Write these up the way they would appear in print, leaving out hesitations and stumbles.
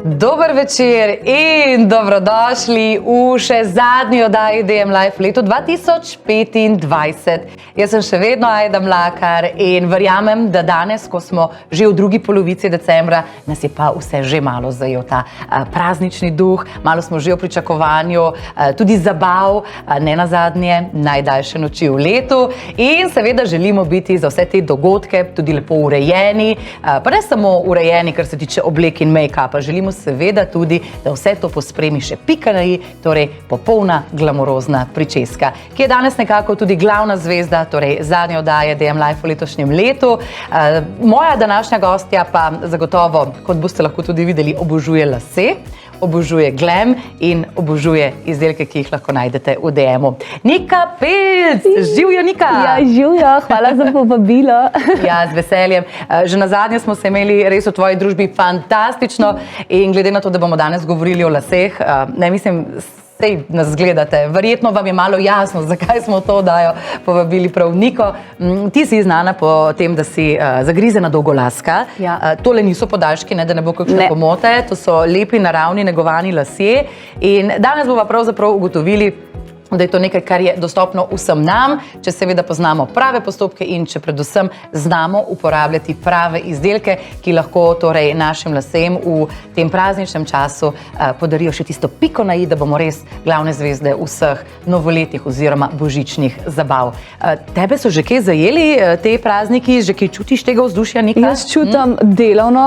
Dober večer in dobrodošli v še zadnji oddaji DM Live v letu 2025. Jaz sem še vedno Ajda Mlakar in verjamem, da danes, ko smo že v drugi polovici decembra, nas je pa vse že malo zajel ta praznični duh, malo smo že v pričakovanju, tudi zabav, ne nazadnje najdaljše noči v letu in seveda želimo biti za vse te dogodke tudi lepo urejeni, pa ne samo urejeni, kar se tiče oblek in make-upa, želimo seveda tudi, da vse to pospremi še pika na i, torej popolna glamurozna pričeska, ki je danes nekako tudi glavna zvezda, torej zadnje oddaje DM Live v letošnjem letu. Moja današnja gostja pa zagotovo, kot boste lahko tudi videli, obožuje lase, obožuje glam in obožuje izdelke, ki jih lahko najdete v DM-u. Nika Pelc! Živjo, Nika! Ja, živjo, hvala za povabilo. Ja, z veseljem. Že nazadnje smo se imeli res v tvoji družbi fantastično in glede na to, da bomo danes govorili o laseh, ne mislim, sej nas gledate, verjetno vam je malo jasno, zakaj smo to oddajo povabili prav Niko. Ti si znana po tem, da si zagrizena dolgolaska. Ja. Tole niso podaljški, ne, da ne bo kakšne pomote, to so lepi, naravni, negovani lasje in danes bomo pravzaprav ugotovili, da je to nekaj, kar je dostopno vsem nam, če seveda poznamo prave postopke in če predvsem znamo uporabljati prave izdelke, ki lahko torej našim lasem v tem prazničnem času podarijo še tisto piko na i, da bomo res glavne zvezde vseh novoletnih oziroma božičnih zabav. Tebe so že kaj zajeli te prazniki, že kaj čutiš tega vzdušja, Nika? Jaz čutim delovno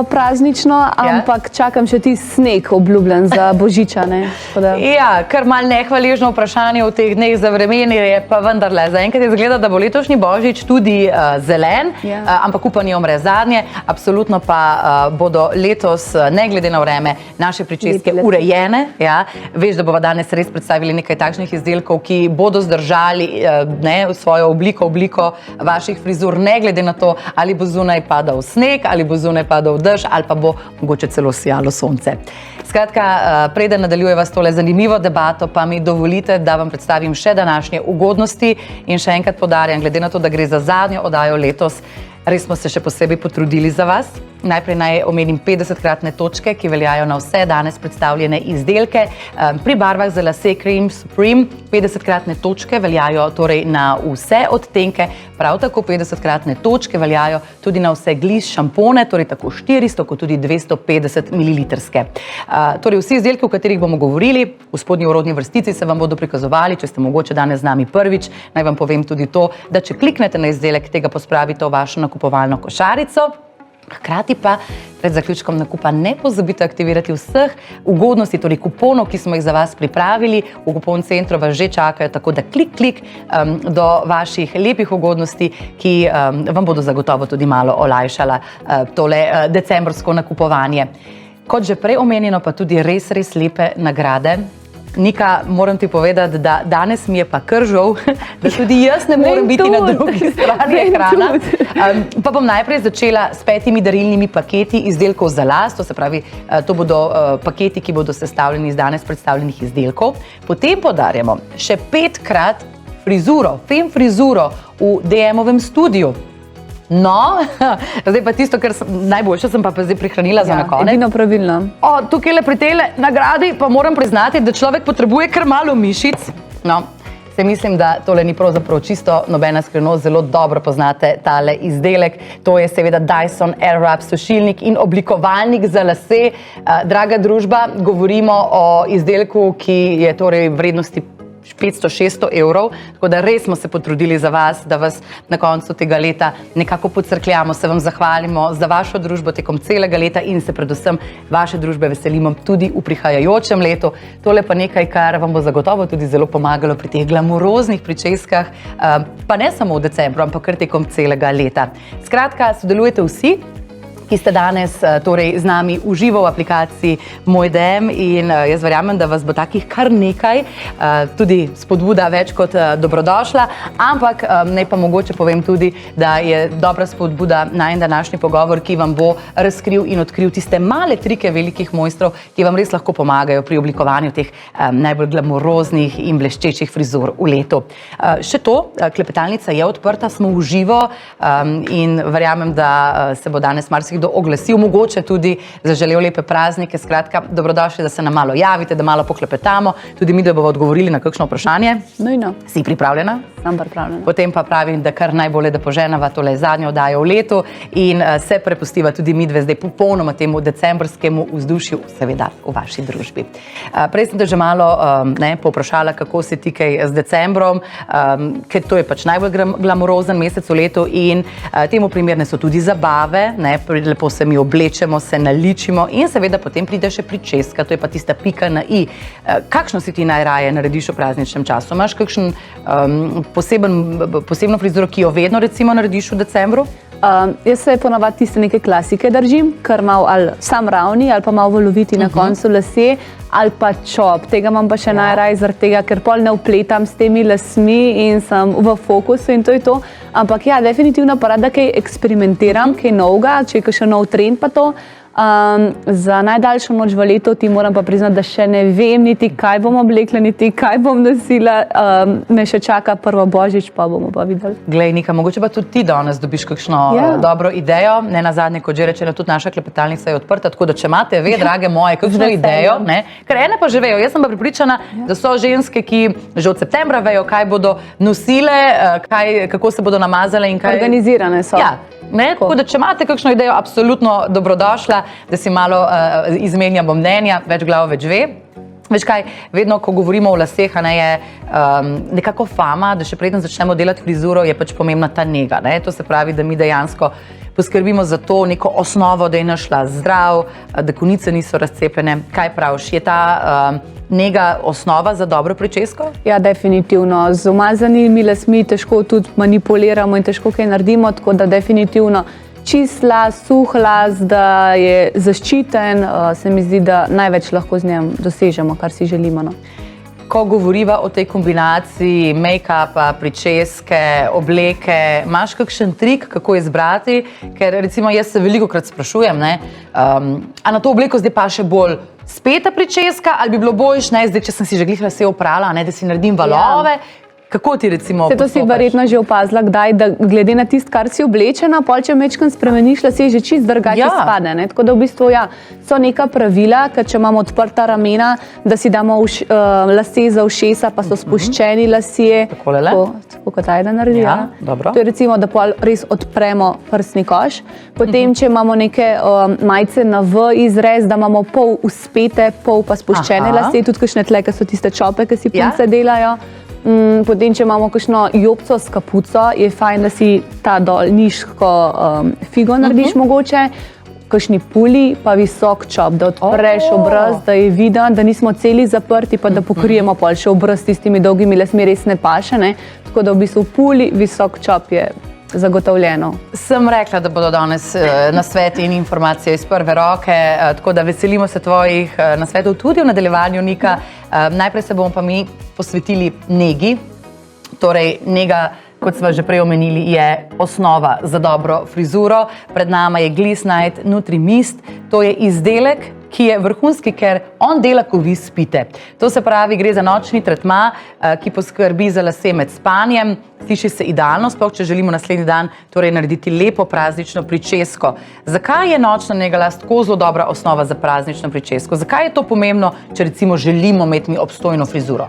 praznično, ampak čakam še ti sneg obljubljen za božiča, ne? Ja, kar mal nehvaležno vprašanje v teh dneh za vremeni je pa vendarle. Zaenkrat je zgleda, da bo letošnji božič tudi zelen, ampak upanje umre zadnje. Absolutno pa bodo letos, ne glede na vreme, naše pričeske urejene. Ja. Veš, da bova danes res predstavili nekaj takšnih izdelkov, ki bodo zdržali svojo obliko vaših frizur, ne glede na to, ali bo zunaj padal sneg, ali bo zunaj padal dež, ali pa bo mogoče celo sijalo sonce. Skratka, preden nadaljujeva s tole zanimivo debato, pa mi dovolite, da vam predstavim še današnje ugodnosti in še enkrat poudarjam, glede na to, da gre za zadnjo oddajo letos, res smo se še posebej potrudili za vas. Najprej naj omenim 50-kratne točke, ki veljajo na vse danes predstavljene izdelke. Pri barvah za lase Creme Supreme 50-kratne točke veljajo torej na vse odtenke, prav tako 50-kratne točke veljajo tudi na vse gliss šampone, torej tako 400 kot tudi 250 ml. Torej vsi izdelki, o katerih bomo govorili, v spodnji urodni vrstici se vam bodo prikazovali, če ste mogoče danes z nami prvič. Naj vam povem tudi to, da če kliknete na izdelek, tega pospravite v vašo nakupovalno košarico. Hkrati pa pred zaključkom nakupa ne pozabite aktivirati vseh ugodnosti, torej kuponov, ki smo jih za vas pripravili. V kupon centru vas že čakajo, tako da klik do vaših lepih ugodnosti, ki vam bodo zagotovo tudi malo olajšala tole decembrsko nakupovanje. Kot že prej omenjeno, pa tudi res lepe nagrade. Nika, moram ti povedati, da danes mi je pa kar žal, da tudi jaz ne morem biti na drugi strani ekrana. Pa bom najprej začela s 5 darilnimi paketi izdelkov za las, to se pravi, to bodo paketi, ki bodo sestavljeni iz danes predstavljenih izdelkov. Potem podarjamo še 5-krat frizuro, fem frizuro v DM-ovem studiu. No, zdaj pa tisto, kar najboljše sem pa zdaj prihranila za na konec. Edino pravilno. Tukaj pri tej nagradi pa moram priznati, da človek potrebuje kar malo mišic. No, se mislim, da tole ni pravzaprav čisto nobena skrivnost, zelo dobro poznate tale izdelek. To je seveda Dyson Airwrap sušilnik in oblikovalnik za lase. Draga družba, govorimo o izdelku, ki je torej vrednosti 500-600 evrov, tako da res smo se potrudili za vas, da vas na koncu tega leta nekako podcrkljamo, se vam zahvalimo za vašo družbo tekom celega leta in se predvsem vaše družbe veselimo tudi v prihajajočem letu. Tole pa nekaj, kar vam bo zagotovo tudi zelo pomagalo pri teh glamuroznih pričeskah, pa ne samo v decembru, ampak kar tekom celega leta. Skratka, sodelujete vsi, ki ste danes torej z nami v živo v aplikaciji Moj DM in jaz verjamem, da vas bo takih kar nekaj, tudi spodbuda več kot dobrodošla, ampak naj pa mogoče povem tudi, da je dobra spodbuda najin današnji pogovor, ki vam bo razkril in odkril tiste male trike velikih mojstrov, ki vam res lahko pomagajo pri oblikovanju teh najbolj glamuroznih in bleščečih frizur v letu. Še to, klepetalnica je odprta, smo v živo in verjamem, da se bo danes marsikdo marsikdo oglasil, mogoče tudi zaželel lepe praznike. Skratka, dobrodošli, da se nam malo javite, da malo poklepetamo. Tudi mi, da bomo odgovorili na kakšno vprašanje. Nujno. Si pripravljena? Sem pripravljena. Potem pa pravim, da kar najbolje, da poženava tole zadnjo oddajo v letu in se prepustiva tudi midve zdaj popolnoma temu decembrskemu vzdušju, seveda v vaši družbi. Prej sem te že malo povprašala, kako si ti kaj z decembrom, ker to je pač najbolj glamurozen mesec v letu in temu primerne so tudi zabave, lepo se mi oblečemo, se naličimo in seveda potem pride še pričeska, to je pa tista pika na i. Kakšno si ti najraje narediš v prazničnem času? Imaš kakšen posebno frizuro, ki jo vedno recimo narediš v decembru? Jaz se ponavadi tiste neke klasike držim, kar malo ali sam ravni, ali pa malo valoviti na koncu lasje, ali pa čop. Tega imam pa še najraje zaradi tega, ker pol ne vpletam s temi lasmi in sem v fokusu in to je to. Ampak ja, definitivno pa rada kaj eksperimentiram, kaj novega, če je še nov trend pa to. Za najdaljšo noč v letu ti moram pa priznati, da še ne vem niti kaj bom oblekla, niti kaj bom nosila. Me še čaka prvo Božič, pa bomo pa videli. Glej, Nika, mogoče pa tudi ti danes dobiš kakšno dobro idejo. Ne nazadnje, kot že rečeno, tudi naša klepetalnica je odprta, tako da če imate ve, drage moje, kakšno idejo, ker ene pa že vejo. Jaz sem pa pripričana, da so ženske, ki že od septembra vejo, kaj bodo nosile, kako se bodo namazale in kaj. Organizirane so. Ja. Tako da, če imate kakšno idejo, absolutno dobrodošla, da si malo izmenjamo mnenja, več glav več ve. Veš kaj, vedno, ko govorimo o laseh, je nekako fama, da še preden začnemo delati frizuro, je pač pomembna ta nega. To se pravi, da mi dejansko poskrbimo za to neko osnovo, da je našla zdrav, da konice niso razcepljene. Kaj praviš, je ta nega osnova za dobro pričesko? Ja, definitivno. Z umazanimi lasmi težko tudi manipuliramo in težko kaj naredimo, tako da definitivno čist las, suh las, da je zaščiten, se mi zdi, da največ lahko z njem dosežemo, kar si želimo. Ko govoriva o tej kombinaciji make-upa, pričeske, obleke, imaš kakšen trik, kako izbrati? Ker recimo jaz se velikokrat sprašujem, a na to obleko zdaj pa še bolj speta pričeska, ali bi bilo boljše, zdaj, če sem si že glih lase oprala, da si naredim valove. Kako ti recimo postopaš? To si verjetno že opazila kdaj, da glede na tisto, kar si oblečena, pol če mečkam spremeniš lase, že čist drugače spade. Tako da v bistvu so neka pravila, ker če imamo odprta ramena, da si damo lase za ušesa, pa so spuščeni lasje. Tako kot ajda naredi. To je recimo, da pol res odpremo prsni koš. Potem, če imamo neke majice na V izrez, da imamo pol uspete, pol pa spuščene lase, tudi kakšne tle, ki so tiste čope, ki si punce delajo. Potem, če imamo kakšno jopco s kapuco, je fajn, da si ta dol niško figo narediš mogoče. Kakšni puli pa visok čop, da odpreš obraz, da je viden, da nismo celi zaprti, pa da pokrijemo pol še obraz s tistimi dolgimi lasmi, res ne paše. Tako da v bistvu puli, visok čop je zagotovljeno. Sem rekla, da bodo danes nasveti in informacije iz prve roke, tako da veselimo se tvojih nasvetov tudi v nadaljevanju, Nika. Najprej se bomo pa mi posvetili negi. Torej, nega, kot sva že prej omenili, je osnova za dobro frizuro. Pred nama je Gliss Night Nutri Mist. To je izdelek, ki je vrhunski, ker on dela, ko vi spite. To se pravi, gre za nočni tretma, ki poskrbi za lase med spanjem. Sliši se idealno, sploh če želimo naslednji dan torej narediti lepo praznično pričesko. Zakaj je nočna nega las tako zelo dobra osnova za praznično pričesko? Zakaj je to pomembno, če recimo želimo imeti mi obstojno frizuro?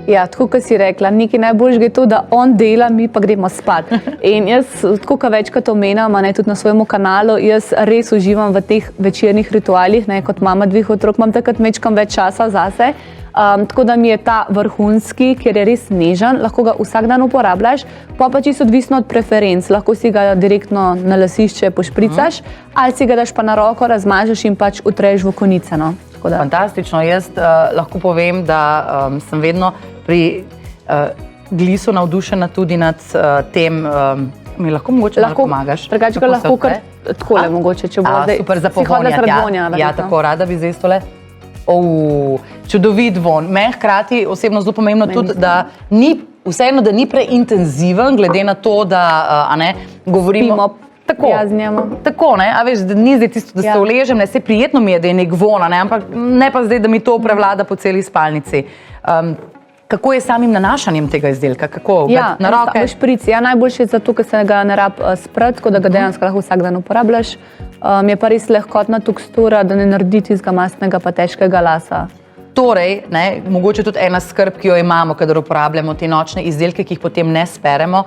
Ja, tako kot si rekla, nekaj najboljšega je to, da on dela, mi pa gremo spat. In jaz, tako kot večkrat omenjam, tudi na svojemu kanalu, jaz res uživam v teh večernih ritualih, kot mama dveh otrok, imam takrat mečkam več časa zase. Tako da mi je ta vrhunski, ker je res nežen, lahko ga vsak dan uporabljaš, pa čisto odvisno od preferenc. Lahko si ga direktno na lasišče pošpricaš, ali si ga daš pa na roko, razmažeš in pač utreš v konice. Fantastično. Jaz lahko povem, da sem vedno pri Glissu navdušena tudi nad tem, mi lahko mogoče malo pomagaš. Drugače ga lahko kar takole mogoče, če bo zdaj. Super, za povonjati. Ja, tako rada bi zdaj stole. Čudovit von. Meni hkrati osebno zelo pomembno tudi, da ni vseeno, da ni preintenziven, glede na to, da govorimo tako, a veš, da ni zdaj tisto, da se uležem, se prijetno mi je, da je nek von, ampak ne pa zdaj, da mi to prevlada po celi spalnici. Kako je samim nanašanjem tega izdelka? Kako? Na roke? V šprici. Najboljše je zato, ker se ga ne rab sprati, tako da ga dejansko lahko vsak dan uporabljaš. je pa res lahkotna tekstura, da ne naredi tistega mastnega pa težkega lasa. Torej, mogoče tudi ena skrb, ki jo imamo, kadar uporabljamo te nočne izdelke, ki jih potem ne speremo,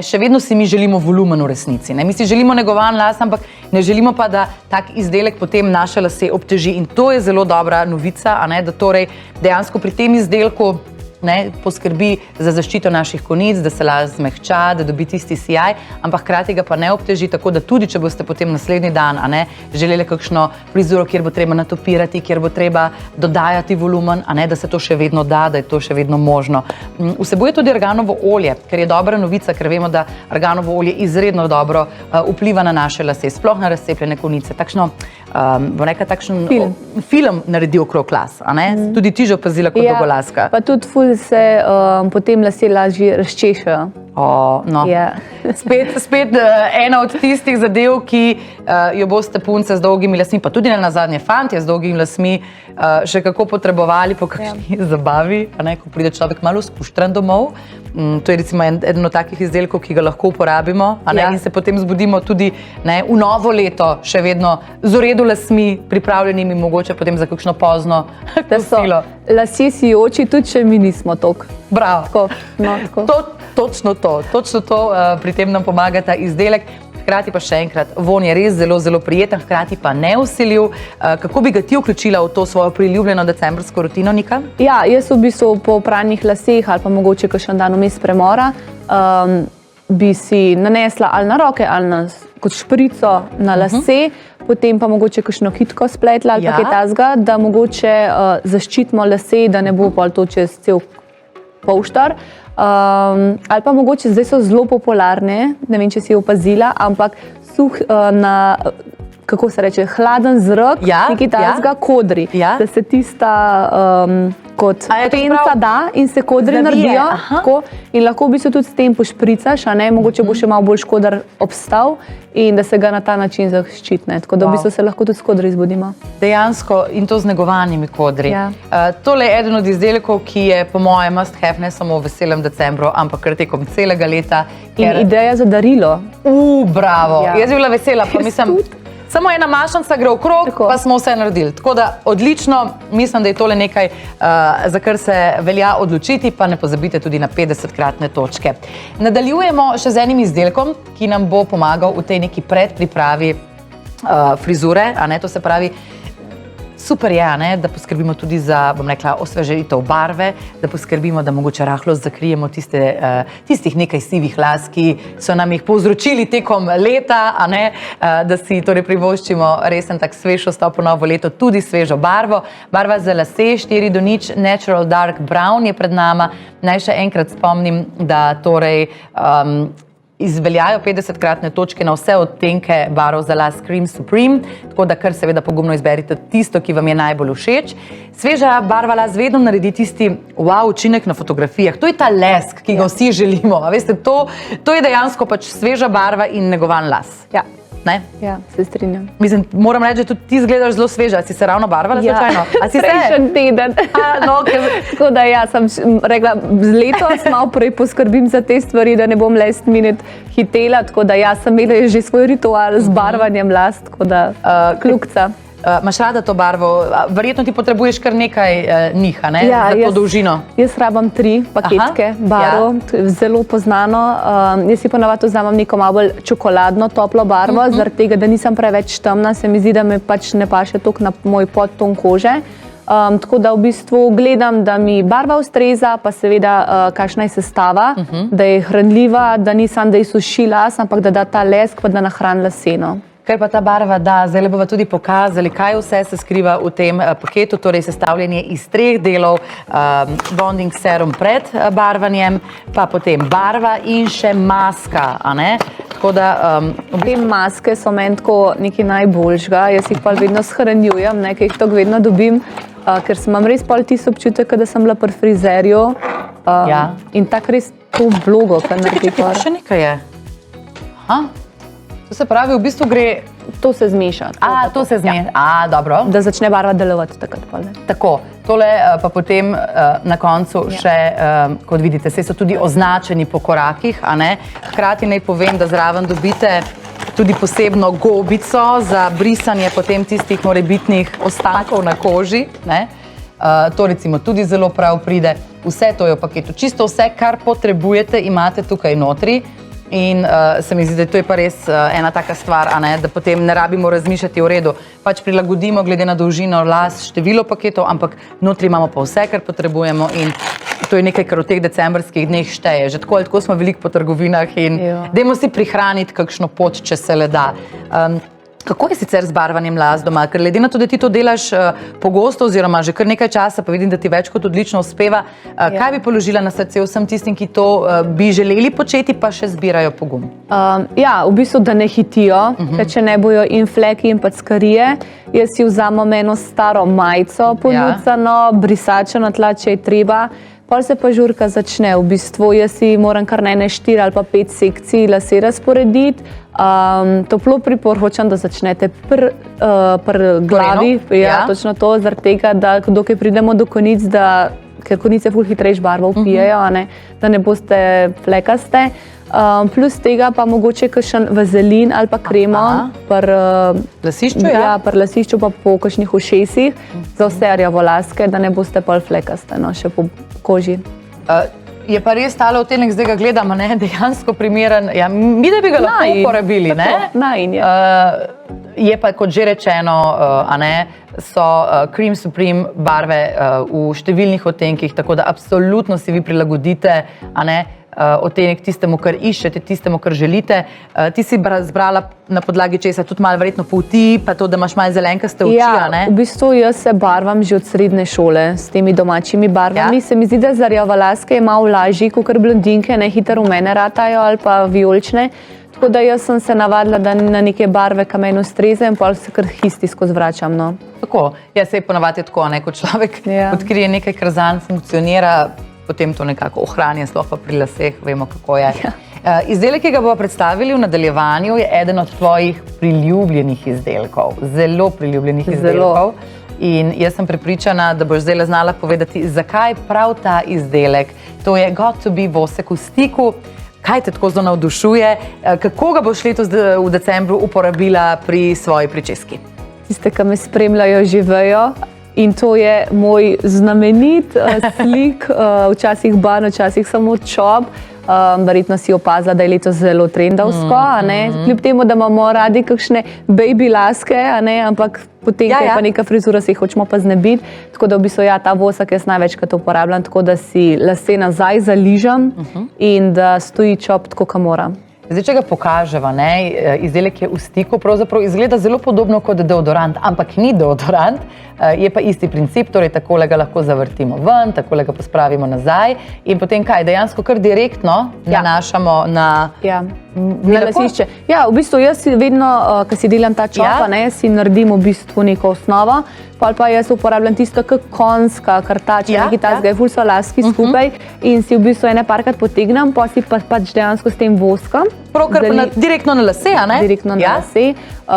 še vedno si mi želimo volumen v resnici. Mi si želimo negovan las, ampak ne želimo pa, da tak izdelek potem naše lase obteži. In to je zelo dobra novica, da torej dejansko pri tem izdelku poskrbi za zaščito naših konic, da se las zmehča, da dobi tisti sijaj, ampak hkrati ga pa ne obteži, tako da tudi, če boste potem naslednji dan želeli kakšno frizuro, kjer bo treba natopirati, kjer bo treba dodajati volumen, da se to še vedno da, da je to še vedno možno. Vsebuje tudi arganovo olje, ker je dobra novica, ker vemo, da arganovo olje izredno dobro vpliva na naše lase, sploh na razcepljene konice. Takšen film naredi okrog las, tudi ti že opazila kot dolgolaska. Pa tudi se potem lasje lažje razčešajo. Spet ena od tistih zadev, ki jo boste punce z dolgimi lasmi, pa tudi nazadnje fantje z dolgimi lasmi, še kako potrebovali po kakšni zabavi, ko pride človek malo spuštran domov. To je recimo eden od takih izdelkov, ki ga lahko uporabimo in se potem zbudimo tudi v novo leto še vedno z v redu lasmi, pripravljenimi mogoče potem za kakšno pozno kosilo. Lasje sijoči, tudi če mi nismo toliko. Bravo. Točno to, pri tem nam pomaga ta izdelek. Hkrati pa še enkrat, von je res zelo, zelo prijeten, hkrati pa nevsiljiv. Kako bi ga ti vključila v to svojo priljubljeno decembrsko rutino, Nika? Ja, jaz v bistvu po pranih laseh ali pa mogoče kakšen dan vmes premora bi si nanesla ali na roke ali kot šprico na lase, potem pa mogoče kakšno kitko spletla ali pa kaj takega, da mogoče zaščitimo lase, da ne bo pol to čez cel polštar. Ali pa mogoče, zdaj so zelo popularne, ne vem, če si opazila, ampak kako se reče, hladen zrak, nekaj takega kodri, da se tista kot penca da in se kodri naredijo in lahko v bistvu tudi s tem pošpricaš, mogoče bo še malo bolj škodar obstal in da se ga na ta način zaščitne, tako da v bistvu se lahko tudi s kodri izbudimo. Dejansko in to z negovanimi kodri. Tole je eden od izdelkov, ki je po mojem must have ne samo v veselem decembru, ampak kar tekom celega leta. In ideja za darilo. Bravo, jaz bi bila vesela, pa mislim, samo ena mašnica gre okrog, pa smo vse naredili. Tako da odlično, mislim, da je tole nekaj, za kar se velja odločiti, pa ne pozabite tudi na 50-kratne točke. Nadaljujemo še z enim izdelkom, ki nam bo pomagal v tej neki predpripravi frizure, to se pravi, super je, da poskrbimo tudi za, bom rekla, osvežitev barve, da poskrbimo, da mogoče rahlo zakrijemo tistih nekaj sivih las, ki so nam jih povzročili tekom leta, da si torej privoščimo resen tak svež vstop v novo leto, tudi svežo barvo. Barva za lase 4:0 Natural Dark Brown je pred nama. Naj še enkrat spomnim, da torej izveljajo 50-kratne točke na vse odtenke barv za las Cream Supreme, tako da kar seveda pogumno izberite tisto, ki vam je najbolj všeč. Sveža barva las vedno naredi tisti wow učinek na fotografijah. To je ta lesk, ki ga vsi želimo. A veste, to je dejansko pač sveža barva in negovan las. Ja, se strinjam. Mislim, moram reči, da tudi ti izgledaš zelo sveža. Si se ravno barvala slučajno? Prejšnji teden. Tako da ja, sem rekla, letos malo prej poskrbim za te stvari, da ne bom last minute hitela, tako da ja, sem imela že svoj ritual z barvanjem las, tako da kljukca. Imaš rada to barvo? Verjetno ti potrebuješ kar nekaj njih, za to dolžino. Jaz rabam 3 paketke barv, zelo poznano. Jaz si ponavadi vzamem neko malo bolj čokoladno, toplo barvo, zaradi tega, da nisem preveč temna, se mi zdi, da me pač ne paše toliko na moj podton kože. Tako da v bistvu gledam, da mi barva ustreza, pa seveda kakšna je sestava, da je hranljiva, da nisem, da je suši las, ampak da da ta lesk, pa da nahrani laseno. Kaj pa ta barva da, zdaj bomo tudi pokazali, kaj vse se skriva v tem paketu, torej sestavljanje iz 3 delov, bonding serum pred barvanjem, pa potem barva in še maska, Tako da... Te maske so meni tako nekaj najboljšega, jaz jih pa vedno shranjujem, ker jih tako vedno dobim, ker imam res pol tisti občutek, da sem bila pri frizerju in tako res to vlogo, kar naredi par. Še nekaj je. To se pravi, v bistvu gre... To se zmeša. To se zmeša. Dobro. Da začne barva delovati takrat. Tako, tole pa potem na koncu še, kot vidite, so tudi označeni po korakih, Hkrati naj povem, da zraven dobite tudi posebno gobico za brisanje potem tistih morebitnih ostankov na koži. Ne? To recimo tudi zelo prav pride. Vse to je v paketu. Čisto vse, kar potrebujete, imate tukaj notri. In se mi zdi, da to je pa res ena taka stvar, da potem ne rabimo razmišljati v redu. Pač prilagodimo glede na dolžino las število paketov, ampak notri imamo pa vse, kar potrebujemo in to je nekaj, kar v teh decembrskih dneh šteje. Že tako smo veliko po trgovinah in dajmo si prihraniti kakšno pot, če se le da. Kako je sicer z barvanjem las doma? Ker glede na to, da ti to delaš pogosto oziroma že kar nekaj časa, pa vidim, da ti več kot odlično uspeva, kaj bi položila na srce vsem tistim, ki to bi želeli početi, pa še zbirajo pogum? V bistvu, da ne hitijo, ker če ne bojo in fleki in packarije, jaz si vzamem eno staro majico ponucano, brisačo na tla, če je treba. Pol se pa žurka začne, v bistvu jaz si moram kar na 4 ali pa 5 sekcij lase razporediti. Toplo priporočam, da začnete pri glavi, točno to, zaradi tega, da dokaj pridemo do konic, ker konice ful hitrejš barvo vpijejo, da ne boste flekaste. Plus tega pa mogoče kakšen vazelin ali pa kremo pri lasišču pa po kakšnih ušesih za vse rjavolaske, da ne boste pol flekaste, še po koži. Je pa res tale odtenek, zdaj ga gledam, dejansko primeren. Mi da bi ga lahko uporabili, ne? Najin je. Je pa, kot že rečeno, so Cream Supreme barve v številnih odtenkih, tako da absolutno si vi prilagodite, odtenek tistemu, kar iščete, tistemu, kar želite. Ti si zbrala na podlagi česa tudi malo verjetno polti, pa to, da imaš malo zelenkaste oči, v bistvu jaz se barvam že od srednje šole s temi domačimi barvami. Se mi zdi, da za rjavolaske je malo lažji, kakor blondinke, hitro rumene ratajo ali pa vijolične. Tako da jaz sem se navadila, da na neke barve, ki meni ustrezajo, in pol se kar histi skozi vračam. Tako, jaz se ponavadi tako, ko človek odkrije nekaj, kar zanj funkcionira, potem to nekako ohranja, sploh pa pri laseh, vemo, kako je. Izdelek, ki ga bomo predstavili v nadaljevanju, je eden od tvojih priljubljenih izdelkov. Zelo priljubljenih izdelkov. In jaz sem prepričana, da boš zdaj znala povedati, zakaj prav ta izdelek. To je Got to be vosek v stiku. Kaj te tako zelo navdušuje? Kako ga boš letos v decembru uporabila pri svoji pričeski? Tiste, ki me spremljajo, že vejo. In to je moj znamenit slik, včasih ban, včasih samo čop. Verjetno si opazila, da je letos zelo trendovsko, kljub temu, da imamo radi kakšne baby laske, ampak potem, ko je pa neka frizura, se jih hočemo pa znebiti. Tako da v bistvu ta vosek jaz največkrat uporabljam, tako da si lase nazaj zaližam in da stoji čop tako, kot mora. Zdaj, če ga pokaževa, izdelek je v stiku, pravzaprav izgleda zelo podobno kot deodorant, ampak ni deodorant, je pa isti princip, torej takole ga lahko zavrtimo ven, takole ga pospravimo nazaj in potem kaj, dejansko kar direktno nanašamo na lasišče. V bistvu jaz si vedno, ko si delam ta čop, si naredim v bistvu neko osnovo, pa jaz uporabljam tisto konjska kartača, nekaj tazga, je ful so laski skupaj in si v bistvu ene parkrat potegnem, pa si pač dejansko s tem voskom. Pravkar pa direktno na lase, Direktno na lase.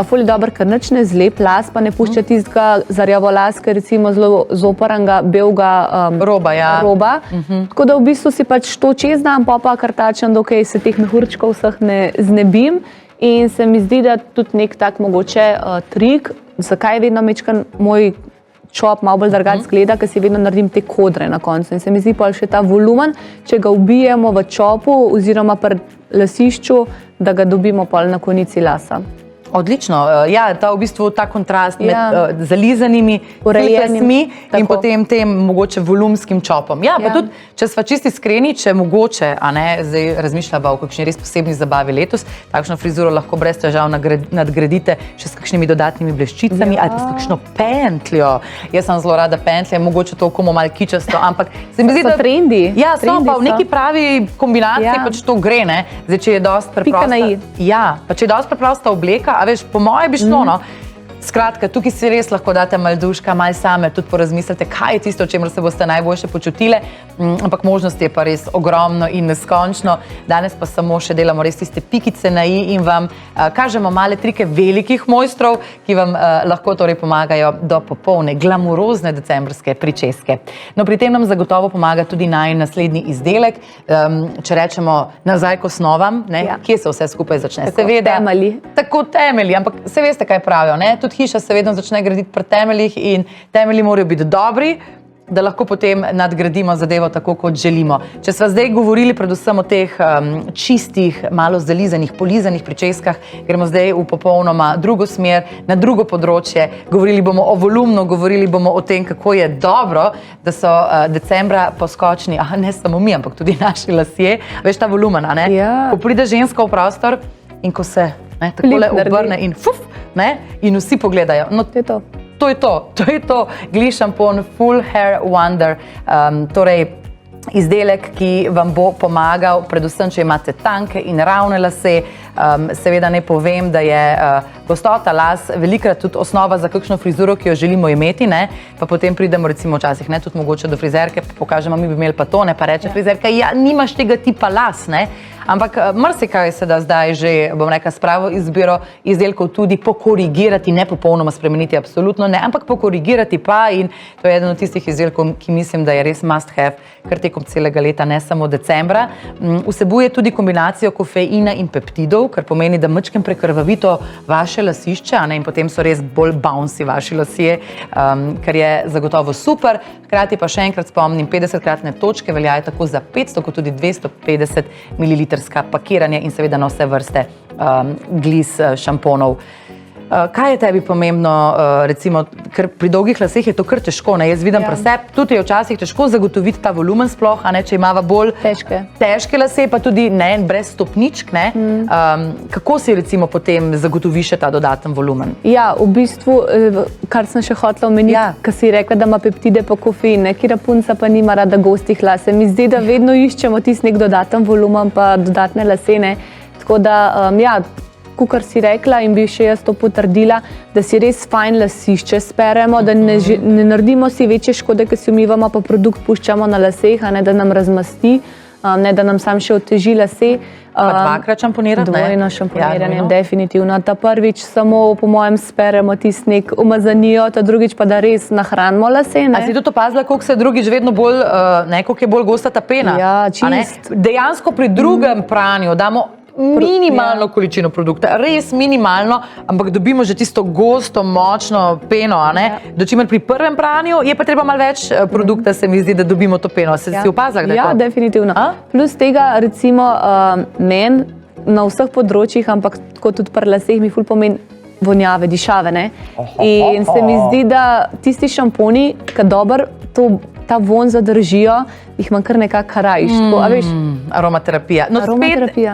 Ful je dober, ker nič ne zlep las, pa ne pušča tistega za rjavolaske, recimo zelo zoporanga, belega roba. Tako da v bistvu si pač to čez dan, pa kartačem, dokaj se teh mehurčkov vseh ne znebim. In se mi zdi, da tudi nek tak mogoče trik, zakaj vedno mečkan moj čop malo bolj drugače zgleda, ker si vedno naredim te kodre na koncu. In se mi zdi pa še ta volumen, če ga ubijemo v čopu oziroma pri lasišču, da ga dobimo pol na konici lasa. Odlično. V bistvu ta kontrast med zalizanimi lasmi in potem tem mogoče volumskim čopom. Pa tudi, če sva čisti iskreni, če mogoče, zdaj razmišljava o kakšni res posebni zabavi letos, takšno frizuro lahko brez težav nadgradite še s kakšnimi dodatnimi bleščicami ali pa s kakšno pentljo. Jaz sem zelo rada pentlje, mogoče to komu malo kičasto, ampak se mi zdi, da... So trendi. So pa v neki pravi kombinaciji pač to gre, ne? Zdaj, če je dosti preprosta... Pika na i. Pa če je dosti preprosta obleka, a veš, po moje bi šlo, s Skratka, tukaj si res lahko date malo duška, malo same, tudi porazmislite, kaj je tisto, o čemer se boste najboljše počutile, ampak možnosti je pa res ogromno in neskončno. Danes pa samo še delamo res tiste pikice na i in vam kažemo male trike velikih mojstrov, ki vam lahko torej pomagajo do popolne, glamurozne decembrske pričeske. No, pri tem nam zagotovo pomaga tudi naslednji izdelek. Če rečemo nazaj k osnovam, kje se vse skupaj začne? Seveda, temelji. Tako temelji, ampak se veste, kaj pravijo, ne? Tudi hiša se vedno začne graditi pri temeljih in temelji morajo biti dobri, da lahko potem nadgradimo zadevo tako, kot želimo. Če sva zdaj govorili predvsem o teh čistih, malo zalizanih, polizanih pričeskah, gremo zdaj v popolnoma drugo smer, na drugo področje. Govorili bomo o volumnu, govorili bomo o tem, kako je dobro, da so decembra poskočni, ne samo mi, ampak tudi naši lasje. Veš, ta volumen, ne? Ko pride ženska v prostor in ko se takole obrne in in vsi pogledajo. No, to je to. Gliss šampon Full Hair Wonder, torej izdelek, ki vam bo pomagal, predvsem, če imate tanke in ravne lase. Seveda ne povem, da je gostota las velikrat tudi osnova za kakšno frizuro, ki jo želimo imeti, pa potem pridemo recimo včasih tudi mogoče do frizerke, pa pokažemo, mi bi imeli pa to, pa reče frizerka, ja, nimaš tega tipa las, ampak marsikaj se da zdaj že, bom rekla, s pravo izbiro izdelkov tudi pokorigirati, ne popolnoma spremeniti, absolutno ne, ampak pokorigirati pa, in to je eden od tistih izdelkov, ki mislim, da je res must have, kar tekom celega leta, ne samo decembra. Vsebuje tudi kombinacijo kofeina in peptidov, kar pomeni, da majčkeno prekrvavito vaše lasišče, in potem so res bolj bouncy vaši lasje, kar je zagotovo super. Hkrati pa še enkrat spomnim, 50-kratne točke veljajo tako za 500 kot tudi 250 mililitrska pakiranja in seveda na vse vrste Gliss šamponov. Kaj je tebi pomembno, recimo, ker pri dolgih laseh je to kar težko, jaz vidim pri sebi, tudi je včasih težko zagotoviti ta volumen sploh, če imava bolj težke lase, pa tudi brez stopničk, kako si recimo potem zagotoviš ta dodaten volumen? Ja, v bistvu, kar sem še hotela omeniti, ko si rekla, da ima peptide pa kofein, kira punca pa nima rada gostih lase, mi zdi, da vedno iščemo tisti nek dodaten volumen pa dodatne lase, tako da, kar si rekla in bi še jaz to potrdila, da si res fajn lasišče speremo, da ne naredimo si večje škode, ker si umivamo, pa produkt puščamo na laseh, da nam razmasti, ne da nam sam še oteži lase. Pa dvakrat šamponirati? Dvojno šamponiranje, definitivno. Ta prvič samo, po mojem, speremo tisti nek umazanijo, ta drugič pa da res nahranimo lase. A si tudi opazila, koliko se drugič vedno bolj, koliko je bolj gosta ta pena? Ja, čist. Dejansko pri drugem pranju damo minimalno količino produkta, res minimalno, ampak dobimo že tisto gosto, močno peno, dočimer pri prvem pranju je pa treba malo več produkta, se mi zdi, da dobimo to peno. Si opazila, da je to? Ja, definitivno. Plus tega, recimo, meni na vseh področjih, ampak tako tudi pri laseh mi ful pomeni vonjave, dišave, in se mi zdi, da tisti šamponi, ki dobro ta vonj zadržijo, jih imam kar nekako rajš. Aromaterapija. No,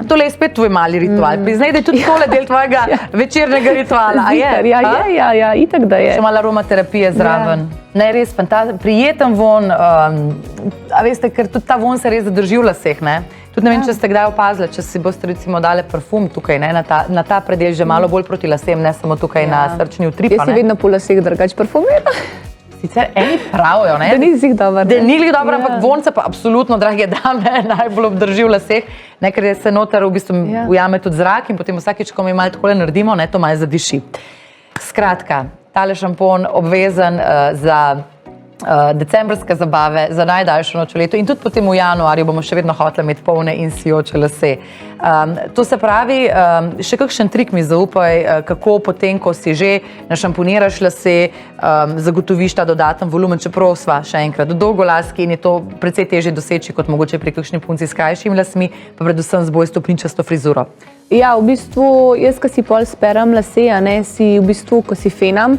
tole je spet tvoj mali ritual. Priznaj, da je tudi tole del tvojega večernega rituala. Ja, itak da je. Še malo aromaterapije zraven. Ne, res prijeten vonj, a veste, ker tudi ta vonj se res zadrži v laseh, Tudi ne vem, če ste kdaj opazili, če si boste recimo dali parfum tukaj, na ta predel že malo bolj proti lasem, ne samo tukaj na srčni utrip. Jaz si vedno po laseh drugače parfumiram. Sicer eni pravijo, da ni zig dobro. Da ni zig dobro, ampak vonj se pa absolutno, drage dame, najbolj obdrži v laseh, ker se noter v bistvu ujame tudi zrak in potem vsakič, ko mi malo takole naredimo, to malo zadiši. Skratka, tale šampon obvezen za decembrske zabave, za najdaljšo noč v letu in tudi potem v januarju bomo še vedno hoteli imeti polne in sijoče lase. To se pravi, še kakšen trik mi zaupaj, kako potem, ko si že našamponiraš lase, zagotoviš ta dodaten volumen, čeprav sva še enkrat dolgolaski in je to precej težje doseči kot mogoče pri kakšni punci s krajšimi lasmi, pa predvsem z bolj stopničasto frizuro. Ja, v bistvu, jaz, ko si pol sperem lase, si v bistvu, ko si fenam,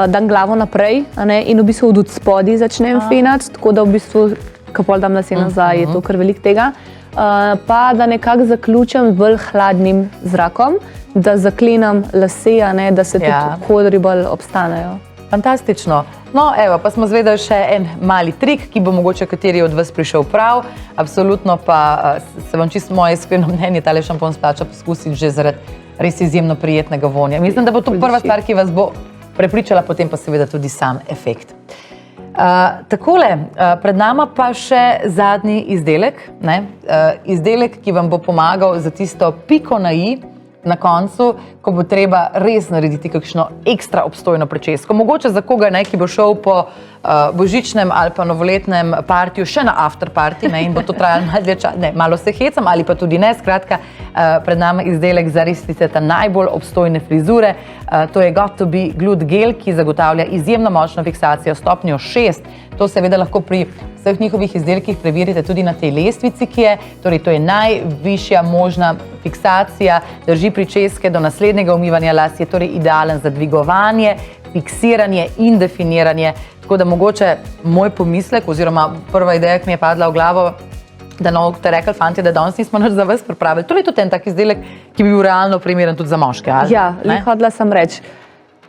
dam glavo naprej in v bistvu od spodaj začnem fenati, tako da v bistvu, ko pol dam lase nazaj, je to kar veliko tega. Pa da nekako zaključim bolj hladnim zrakom, da zaklenam lase, da se tudi kodri bolj obstanejo. Fantastično. No, evo, pa smo zvedeli še en mali trik, ki bo mogoče kateri od vas prišel prav. Absolutno pa se vam čisto moje iskreno mnenje, tale šampon splača poskusiti že zaradi res izjemno prijetnega vonja. Mislim, da bo to prva stvar, ki vas bo prepričala, potem pa seveda tudi sam efekt. Takole, pred nama pa še zadnji izdelek, izdelek, ki vam bo pomagal za tisto piko na i na koncu, ko bo treba res narediti kakšno ekstra obstojno pričesko. Mogoče za koga, ki bo šel po božičnem ali pa novoletnem partiju še na after party in bo to trajalo malo dlje časa, malo se hecam ali pa tudi ne. Skratka, pred nama izdelek za res ta najbolj obstojne frizure. To je Got2b Glute Gel, ki zagotavlja izjemno močno fiksacijo stopnjo 6. To seveda lahko pri vseh njihovih izdelkih preverite tudi na tej lestvici, ki je. Torej, to je najvišja možna fiksacija, drži pričeske do naslednjega umivanja las, je torej idealen za dvigovanje, fiksiranje in definiranje. Tako da mogoče moj pomislek oziroma prva ideja, ki mi je padla v glavo, da ste rekli, fanti, da danes nismo nič za vas pripravili. Torej, tudi en tak izdelek, ki bi bil realno primeren tudi za moške. Ja, hodila sem reči.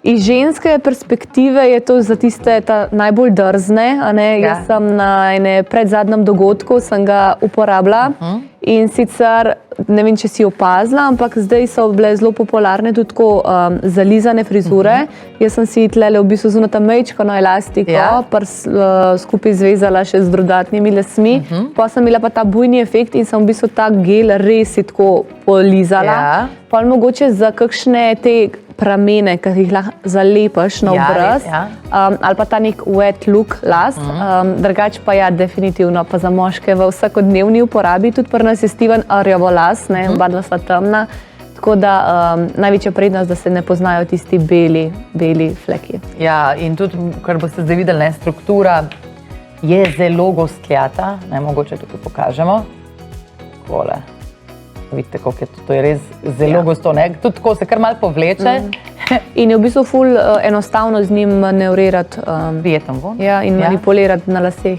Iz ženske perspektive je to za tiste najbolj drzne. Jaz sem na predzadnjem dogodku sem ga uporabila in sicer, ne vem, če si opazila, ampak zdaj so bile zelo popularne tudi tako zalizane frizure. Jaz sem si tlele v bistvu zunaj mejčkano elastiko skupaj zvezala še z dodatnimi lasmi. Pa sem imela pa ta bujni efekt in sem v bistvu ta gel res tako polizala. Pa mogoče za kakšne te pramene, ki jih lahko zalepaš na obraz, ali pa ta nek wet look las. Drugače pa definitivno pa za moške v vsakodnevni uporabi. Tudi pri nas je Steven rjavolas, oba dva sva temna. Tako da največja prednost, da se ne poznajo tisti beli fleki. Ja, in tudi, kar boste zdaj videli, struktura je zelo gostljata. Mogoče tukaj pokažemo. Takole. Vidite, kako je to je res zelo gosto. Tudi tako se kar malo povleče. In je v bistvu ful enostavno z njim manevrirati. Prijeten bo. Ja, in manipulirati na laseh.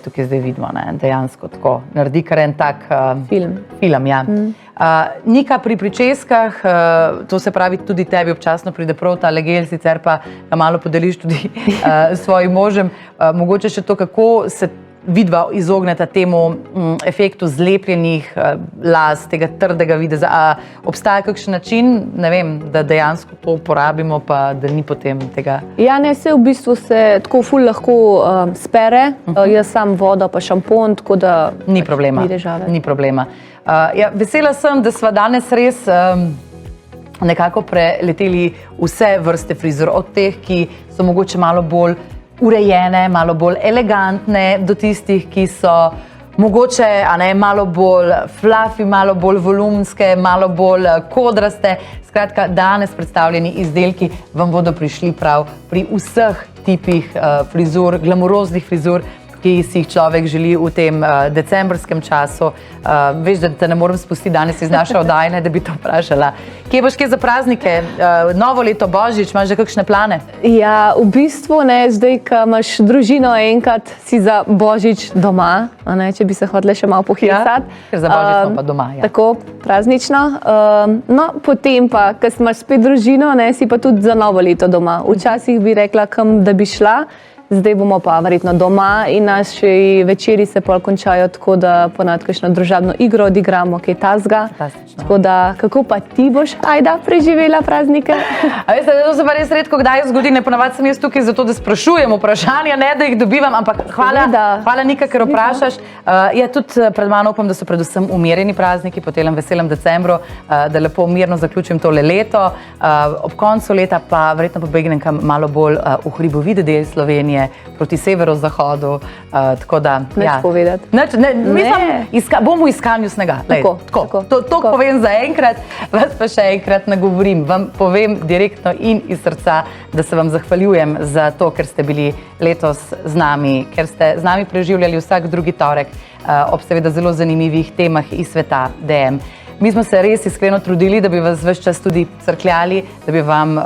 Tukaj zdaj vidimo, dejansko tako. Naredi kar en tak film. Nika, pri pričeskah, to se pravi, tudi tebi občasno pride prav ta gel, sicer pa ga malo podeliš tudi svojim možem. Mogoče še to, kako se vidva izogneta temu efektu zlepljenih las, tega trdega videza. Obstaja kakšen način, ne vem, da dejansko to uporabimo, pa da ni potem tega? Ja, ne, vse v bistvu se tako ful lahko spere. Jaz sam voda pa šampon, tako da ni problema. Ni problema. Vesela sem, da sva danes res nekako preleteli vse vrste frizur, od teh, ki so mogoče malo bolj urejene, malo bolj elegantne, do tistih, ki so mogoče malo bolj fluffy, malo bolj volumenske, malo bolj kodraste. Skratka, danes predstavljeni izdelki vam bodo prišli prav pri vseh tipih frizur, glamuroznih frizur, ki si jih človek želi v tem decembrskem času. Veš, da te ne morem spustiti danes iz naše oddaje, da bi to vprašala. Kje boš kje za praznike? Novo leto, Božič, imaš že kakšne plane? Ja, v bistvu ne, zdaj, ko imaš družino enkrat, si za Božič doma, če bi se hotele še malo pohecati. Ker za Božič smo pa doma, ja. Tako, praznično. No, potem pa, ko imaš spet družino, si pa tudi za novo leto doma. Včasih bi rekla, kam da bi šla. Zdaj bomo pa verjetno doma in naši večeri se pol končajo tako, da ponad kakšno družabno igro odigramo, kaj tazga. Tako da, kako pa ti boš, Ajda, preživela praznike? A veste, to se pa res redko kdaj zgodi, ponavadi sem jaz tukaj zato, da sprašujem vprašanja, ne da jih dobivam, ampak hvala Nika, ker vprašaš. Ja, tudi pred mano upam, da so predvsem umirjeni prazniki po tem veselem decembru, da lepo mirno zaključim tole leto. Ob koncu leta pa verjetno pobegnem kam malo bolj v hribovit del Slovenije, proti severozahodu, tako da... Neč povedati. Bom v iskanju snega. To povem za enkrat, vas pa še enkrat nagovorim. Vam povem direktno in iz srca, da se vam zahvaljujem za to, ker ste bili letos z nami, ker ste z nami preživljali vsak drugi torek ob seveda zelo zanimivih temah iz sveta DM. Mi smo se res iskreno trudili, da bi vas ves čas tudi crkljali, da bi vam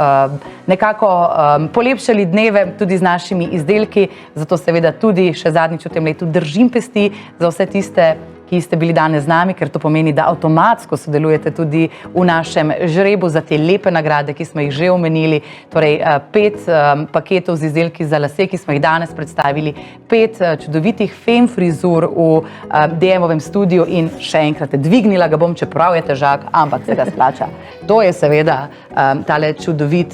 nekako polepšali dneve tudi z našimi izdelki. Zato seveda tudi še zadnjič v tem letu držim pesti za vse tiste ki ste bili danes z nami, ker to pomeni, da avtomatsko sodelujete tudi v našem žrebu za te lepe nagrade, ki smo jih že omenili. Torej 5 paketov z izdelki za lase, ki smo jih danes predstavili, 5 čudovitih fem frizur v DM-ovem studiu in še enkrat dvignila ga bom, čeprav je težak, ampak se ga splača. To je seveda tale čudovit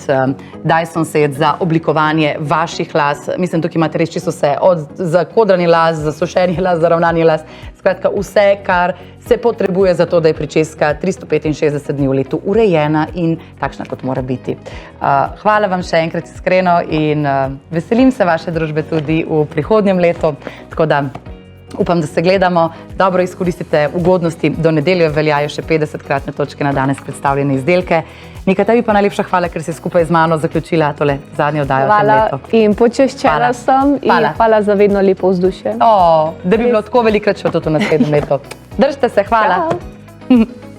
Dyson set za oblikovanje vaših las. Mislim, tukaj imate res čisto vse, od zakodrani las, za sušeni las, za ravnani las, skratka vse, kar se potrebuje za to, da je pričeska 365 dni v letu urejena in takšna, kot mora biti. Hvala vam še enkrat iskreno in veselim se vaše družbe tudi v prihodnjem letu, tako da upam, da se gledamo, dobro izkoristite ugodnosti, do nedelje veljajo še 50-kratne točke na danes predstavljene izdelke. Nika, tebi pa najlepša hvala, ker si skupaj z mano zaključila tole zadnjo oddajo v tem letu. Hvala in počeščena sem in hvala za vedno lepo vzdušje. Da bi bilo tako velikrat še tudi v naslednjem letu. Držite se, hvala. Čau.